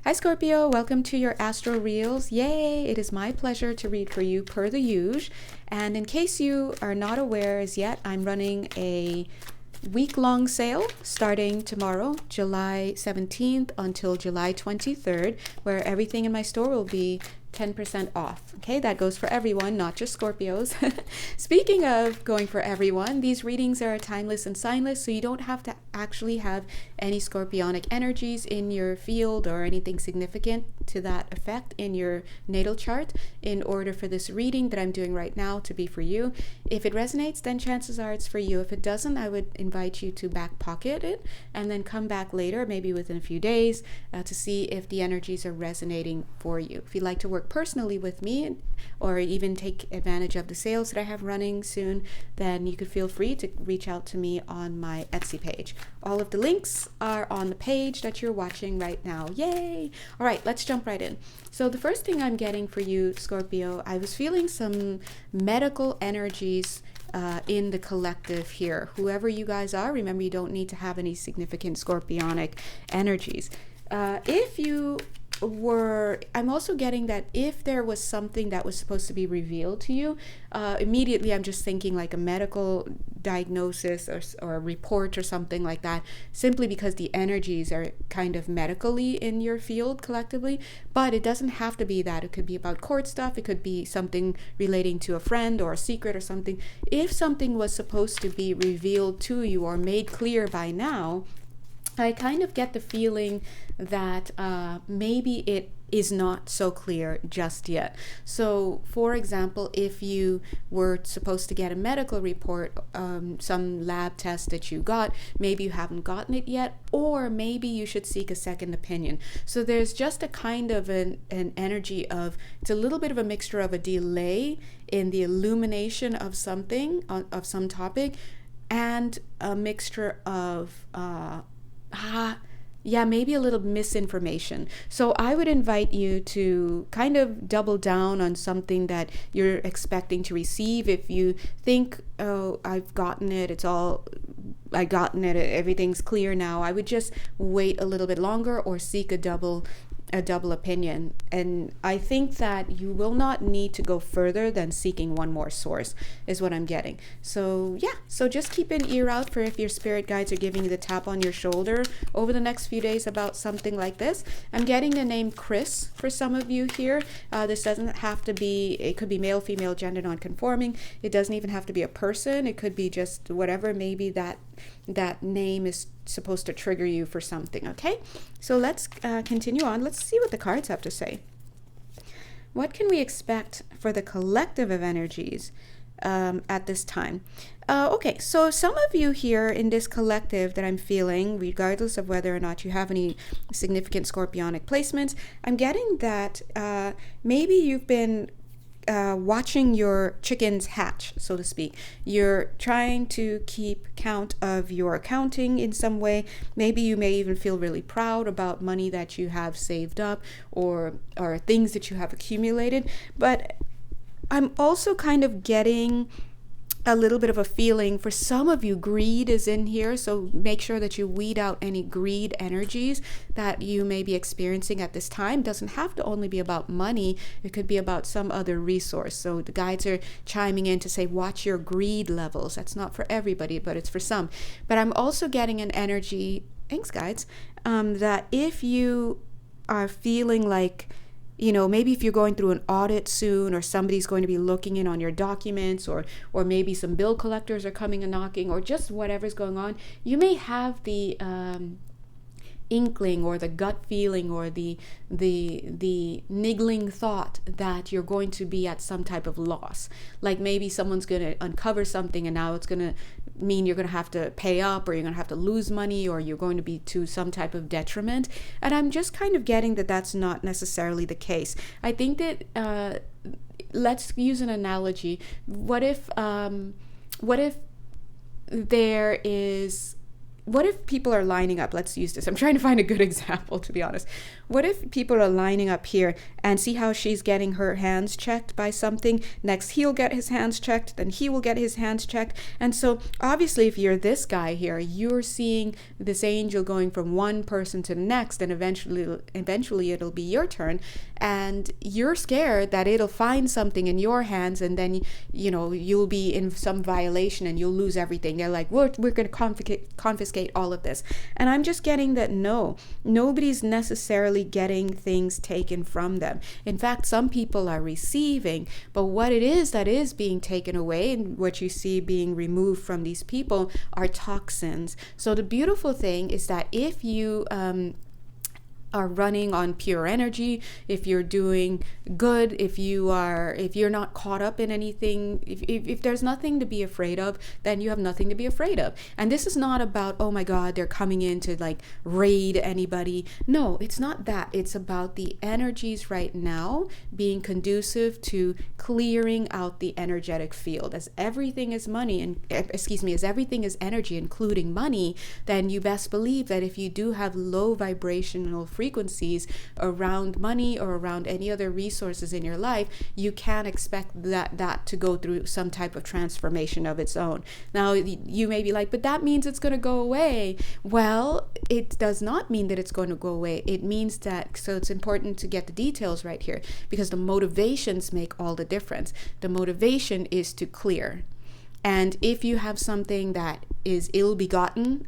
Hi Scorpio, welcome to your Astro Reels. Yay! It is my pleasure to read for you per the usual. And in case you are not aware as yet, I'm running a week-long sale starting tomorrow, July 17th until July 23rd, where everything in my store will be 10% off. Okay, that goes for everyone, not just Scorpios. Speaking of going for everyone, these readings are timeless and signless, so you don't have to actually have any scorpionic energies in your field or anything significant to that effect in your natal chart in order for this reading that I'm doing right now to be for you. If it resonates, then chances are it's for you. If it doesn't, I would invite you to back pocket it and then come back later, maybe within a few days, to see if the energies are resonating for you. If you'd like to work personally with me or even take advantage of the sales that I have running soon, then you could feel free to reach out to me on my Etsy page. All of the links are on the page that you're watching right now. Yay! All right, let's jump right in. So the first thing I'm getting for you, Scorpio, I was feeling some medical energies in the collective here. Whoever you guys are, remember you don't need to have any significant scorpionic energies. If you were, I'm also getting that if there was something that was supposed to be revealed to you, immediately I'm just thinking like a medical diagnosis or a report or something like that, simply because the energies are kind of medically in your field collectively. But it doesn't have to be that. It could be about court stuff. It could be something relating to a friend or a secret or something. If something was supposed to be revealed to you or made clear by now, I kind of get the feeling that maybe it is not so clear just yet. So, for example, if you were supposed to get a medical report, some lab test that you got, maybe you haven't gotten it yet, or maybe you should seek a second opinion. So there's just a kind of an energy of, it's a little bit of a mixture of a delay in the illumination of something, of some topic, and a mixture of maybe a little misinformation. So I would invite you to kind of double down on something that you're expecting to receive. If you think, oh, I've gotten it, everything's clear now, I would just wait a little bit longer or seek a double opinion. And I think that you will not need to go further than seeking one more source is what I'm getting. So just keep an ear out for if your spirit guides are giving you the tap on your shoulder over the next few days about something like this. I'm getting the name Chris for some of you here. This doesn't have to be, it could be male, female, gender non-conforming. It doesn't even have to be a person. It could be just whatever, maybe that name is supposed to trigger you for something. Okay, so let's continue on. Let's see what the cards have to say. What can we expect for the collective of energies at this time? Okay, so some of you here in this collective that I'm feeling, regardless of whether or not you have any significant scorpionic placements, I'm getting that maybe you've been watching your chickens hatch, so to speak. You're trying to keep count of your accounting in some way. Maybe you may even feel really proud about money that you have saved up or things that you have accumulated. But I'm also kind of getting a little bit of a feeling for some of you, greed is in here, so make sure that you weed out any greed energies that you may be experiencing at this time. Doesn't have to only be about money, it could be about some other resource. So the guides are chiming in to say watch your greed levels. That's not for everybody, but it's for some. But I'm also getting an energy, thanks guides, that if you are feeling like, you know, maybe if you're going through an audit soon, or somebody's going to be looking in on your documents, or maybe some bill collectors are coming and knocking, or just whatever's going on, you may have the inkling or the gut feeling or the niggling thought that you're going to be at some type of loss. Like maybe someone's going to uncover something and now it's going to mean you're going to have to pay up, or you're going to have to lose money, or you're going to be to some type of detriment. And I'm just kind of getting that that's not necessarily the case. I think that let's use an analogy. What if there is what if people are lining up? Let's use this. I'm trying to find a good example, to be honest. What if people are lining up here and see how she's getting her hands checked by something? Next, he'll get his hands checked, then he will get his hands checked. And so obviously, if you're this guy here, you're seeing this angel going from one person to the next, and eventually it'll be your turn. And you're scared that it'll find something in your hands, and then you'll be in some violation and you'll lose everything. They're like, we're going to confiscate all of this. And I'm just getting that nobody's necessarily getting things taken from them. In fact, some people are receiving, but what it is that is being taken away and what you see being removed from these people are toxins. So the beautiful thing is that if you are running on pure energy, if you're doing good, if you're not caught up in anything, if there's nothing to be afraid of, then you have nothing to be afraid of. And this is not about, oh my God, they're coming in to like raid anybody. No, it's not that. It's about the energies right now being conducive to clearing out the energetic field. As everything is money, and as everything is energy, including money, then you best believe that if you do have low vibrational frequencies around money or around any other resources in your life, you can expect that to go through some type of transformation of its own. Now, you may be like, but that means it's going to go away. Well, it does not mean that it's going to go away. It means that, so it's important to get the details right here, because the motivations make all the difference. The motivation is to clear. And if you have something that is ill-begotten,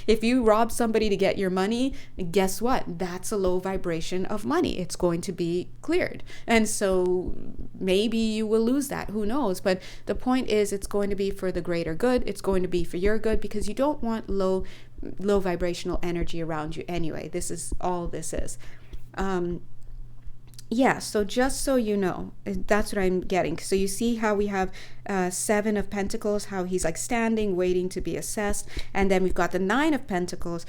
if you rob somebody to get your money, guess what? That's a low vibration of money. It's going to be cleared. And so maybe you will lose that. Who knows? But the point is, it's going to be for the greater good. It's going to be for your good, because you don't want low vibrational energy around you anyway. This is all this is. So just so you know, that's what I'm getting. So you see how we have 7 of Pentacles, how he's like standing, waiting to be assessed. And then we've got the 9 of Pentacles.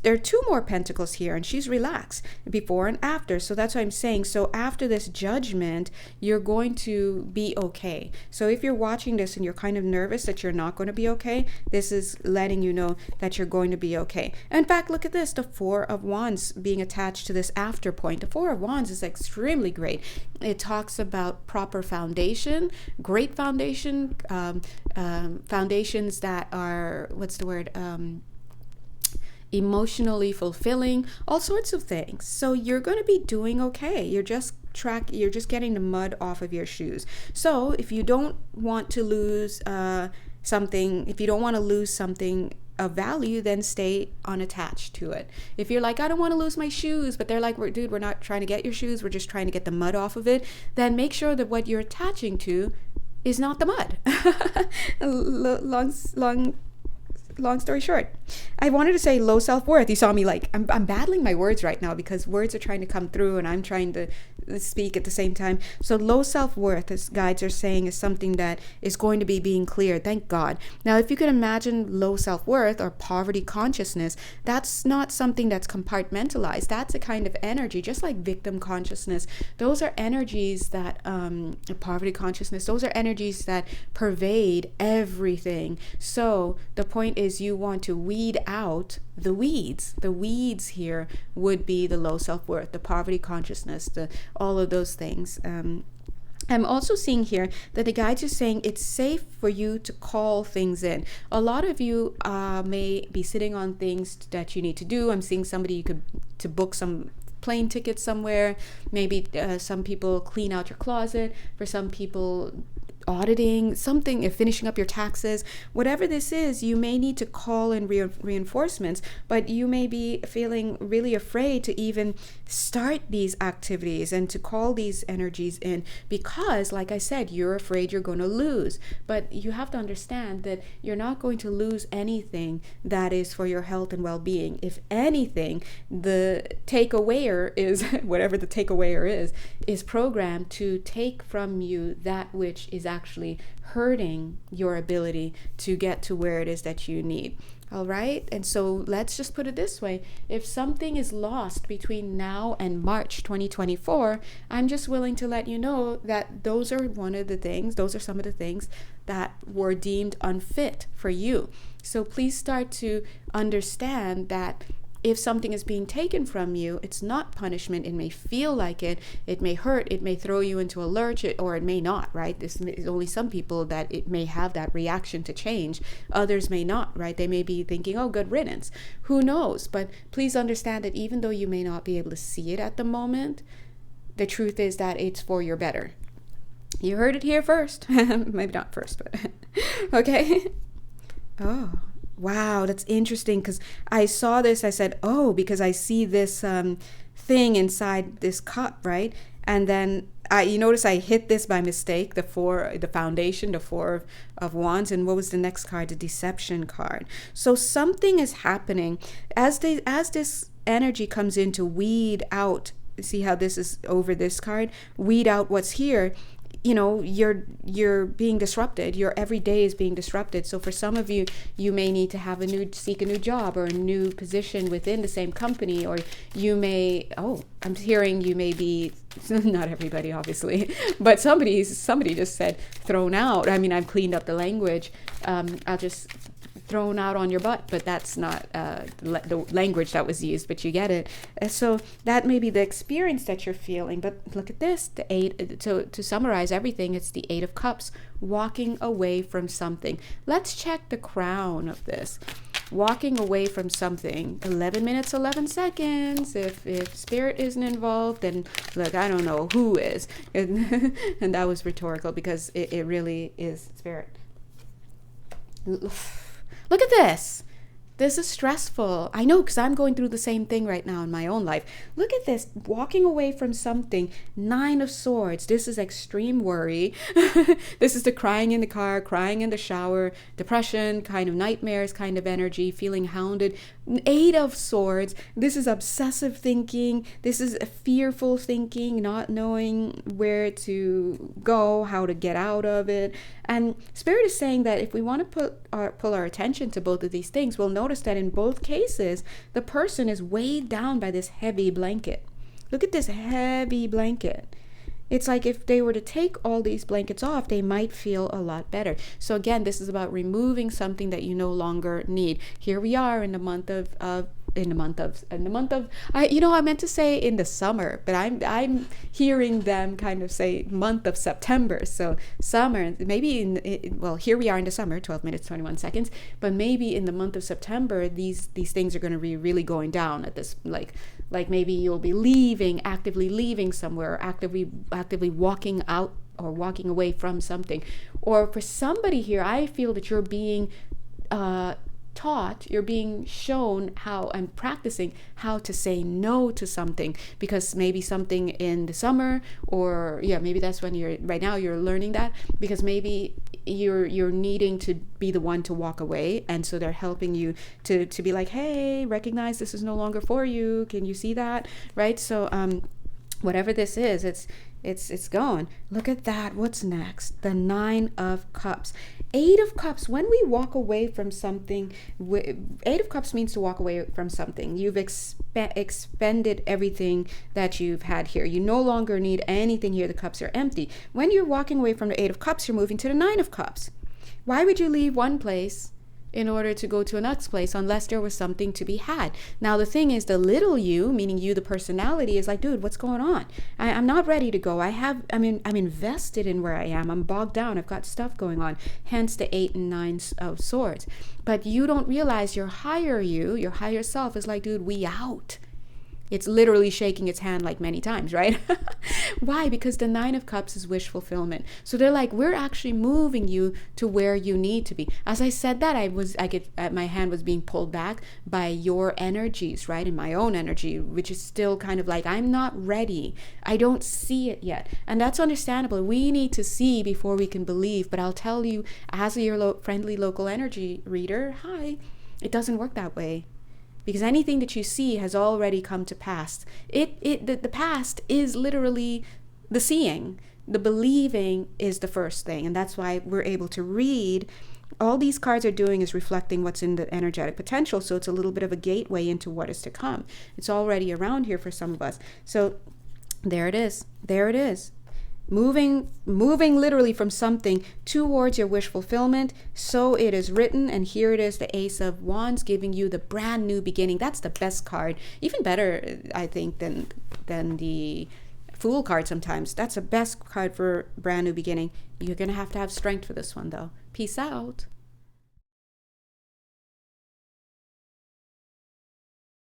There are 2 more Pentacles here, and she's relaxed before and after. So that's what I'm saying. So after this judgment, you're going to be okay. So if you're watching this and you're kind of nervous that you're not going to be okay, this is letting you know that you're going to be okay. In fact, look at this, the 4 of Wands being attached to this after point. The 4 of Wands is extremely great. It talks about proper foundation, great foundation, foundations that are, emotionally fulfilling, all sorts of things. So you're going to be doing okay. You're just getting the mud off of your shoes. So if you don't want to lose something of value, then stay unattached to it. If you're like, I don't want to lose my shoes, but they're like, dude, we're not trying to get your shoes, we're just trying to get the mud off of it, then make sure that what you're attaching to is not the mud. Long story short, I wanted to say low self-worth. You saw me like, I'm battling my words right now because words are trying to come through and I'm trying to speak at the same time. So low self-worth, as guides are saying, is something that is going to be being cleared. Thank God. Now, if you could imagine low self-worth or poverty consciousness, that's not something that's compartmentalized. That's a kind of energy, just like victim consciousness. Those are energies that, poverty consciousness, those are energies that pervade everything. So the point is, you want to weed out the weeds. The weeds here would be the low self-worth, the poverty consciousness, all of those things. I'm also seeing here that the guides are saying it's safe for you to call things in. A lot of you may be sitting on things that you need to do. I'm seeing somebody to book some plane tickets somewhere. Maybe some people clean out your closet. For some people, auditing something, finishing up your taxes, whatever this is, you may need to call in reinforcements, but you may be feeling really afraid to even start these activities and to call these energies in because, like I said, you're afraid you're going to lose. But you have to understand that you're not going to lose anything that is for your health and well-being. If anything, the takeawayer is, whatever the takeawayer is programmed to take from you that which is actually hurting your ability to get to where it is that you need. All right. And so let's just put it this way. If something is lost between now and March 2024, I'm just willing to let you know that those are some of the things that were deemed unfit for you. So please start to understand that if something is being taken from you, it's not punishment. It may feel like it. It may hurt. It may throw you into a lurch, or it may not, right? This is only some people that it may have that reaction to change. Others may not, right? They may be thinking, oh, good riddance. Who knows? But please understand that even though you may not be able to see it at the moment, the truth is that it's for your better. You heard it here first. Maybe not first, but okay. Oh. Wow, that's interesting, because I saw this, I said, oh, because I see this thing inside this cup, right? And then you notice I hit this by mistake, the foundation, the Four of Wands, and what was the next card? The Deception card. So something is happening as this energy comes in to weed out. See how this is over this card? Weed out what's here. You know, you're being disrupted. Your every day is being disrupted. So for some of you, you may need to seek a new job or a new position within the same company, or you may, I'm hearing you may be, not everybody obviously, but somebody just said thrown out. I mean, I've cleaned up the language. I'll just thrown out on your butt, but that's not the language that was used, but you get it. So that may be the experience that you're feeling. But look at this, the eight. To summarize everything, it's the Eight of Cups, walking away from something. Let's check the crown of this. Walking away from something, 11 minutes, 11 seconds. If spirit isn't involved, then look, I don't know who is. And that was rhetorical, because it really is spirit. Look at this. This is stressful. I know, because I'm going through the same thing right now in my own life. Look at this. Walking away from something. 9 of Swords. This is extreme worry. This is the crying in the car, crying in the shower, depression, kind of nightmares kind of energy, feeling hounded. 8 of Swords. This is obsessive thinking. This is fearful thinking, not knowing where to go, how to get out of it. And Spirit is saying that if we want to pull our attention to both of these things, we'll notice that in both cases, the person is weighed down by this heavy blanket. Look at this heavy blanket. It's like if they were to take all these blankets off, they might feel a lot better. So again, this is about removing something that you no longer need. Here we are in the month of I meant to say in the summer, but I'm hearing them kind of say month of September. So summer, maybe here we are in the summer, 12 minutes 21 seconds, but maybe in the month of September these things are going to be really going down at this, like maybe you'll be actively leaving somewhere, or actively walking out or walking away from something. Or for somebody here, I feel that you're being taught, you're being shown how and practicing how to say no to something, because maybe something in the summer, or maybe that's when you're learning that, because maybe you're needing to be the one to walk away, and so they're helping you to be like, hey, recognize this is no longer for you, can you see that, right? So whatever this is, it's going. Look at that. What's next? The 9 of Cups. 8 of Cups. When we walk away from something, 8 of Cups means to walk away from something. You've expended everything that you've had here. You no longer need anything here. The cups are empty. When you're walking away from the 8 of Cups, you're moving to the 9 of Cups. Why would you leave one place in order to go to a next place unless there was something to be had? Now the thing is, the little you, meaning you, the personality, is like, dude, what's going on? I'm not ready to go. I'm invested in where I am. I'm bogged down. I've got stuff going on. Hence the 8 and 9 of Swords. But you don't realize your higher self is like, dude, we out. It's literally shaking its hand like many times, right? Why? Because the 9 of Cups is wish fulfillment. So they're like, we're actually moving you to where you need to be. As I said that, my hand was being pulled back by your energies, right? And my own energy, which is still kind of like, I'm not ready. I don't see it yet. And that's understandable. We need to see before we can believe. But I'll tell you, as your friendly local energy reader, hi, it doesn't work that way. Because anything that you see has already come to pass. The past is literally the seeing. The believing is the first thing. And that's why we're able to read. All these cards are doing is reflecting what's in the energetic potential. So it's a little bit of a gateway into what is to come. It's already around here for some of us. So there it is. There it is. moving literally from something towards your wish fulfillment. So it is written, and here it is, the Ace of Wands, giving you the brand new beginning. That's the best card, even better, I think, than the Fool card. Sometimes that's the best card for brand new beginning. You're gonna have to have strength for this one, though. Peace out.